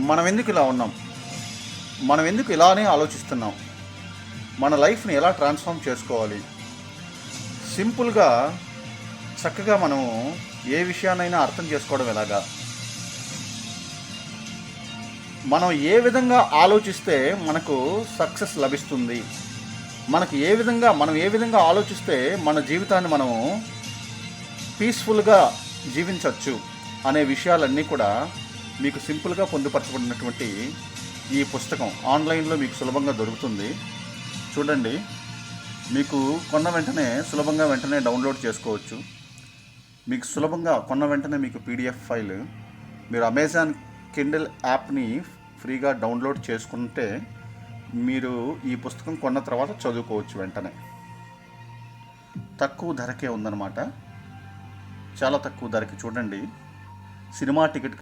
మనం ఎందుకు ఇలా ఉన్నాం, మనం ఎందుకు ఇలానే ఆలోచిస్తున్నాం, మన లైఫ్ని ఎలా ట్రాన్స్ఫార్మ్ చేసుకోవాలి, సింపుల్గా చక్కగా మనము ఏ విషయాన్నైనా అర్థం చేసుకోవడం ఎలాగా, మనం ఏ విధంగా ఆలోచిస్తే మనకు సక్సెస్ లభిస్తుంది, మనం ఏ విధంగా ఆలోచిస్తే మన జీవితాన్ని మనము పీస్ఫుల్గా జీవించవచ్చు అనే విషయాలన్నీ కూడా మీకు సింపుల్గా పొందుపరచబడినటువంటి ఈ పుస్తకం ఆన్లైన్లో మీకు సులభంగా దొరుకుతుంది. చూడండి, మీకు కొన్న వెంటనే డౌన్లోడ్ చేసుకోవచ్చు. మీకు సులభంగా కొన్న వెంటనే మీకు పీడిఎఫ్ ఫైల్ మీరు అమెజాన్ కిండిల్ యాప్ని ఫ్రీగా డౌన్లోడ్ చేసుకుంటే మీరు ఈ పుస్తకం కొన్న తర్వాత చదువుకోవచ్చు. వెంటనే తక్కువ ధరకే ఉందన్నమాట, చాలా తక్కువ ధరకి. చూడండి, సినిమా టికెట్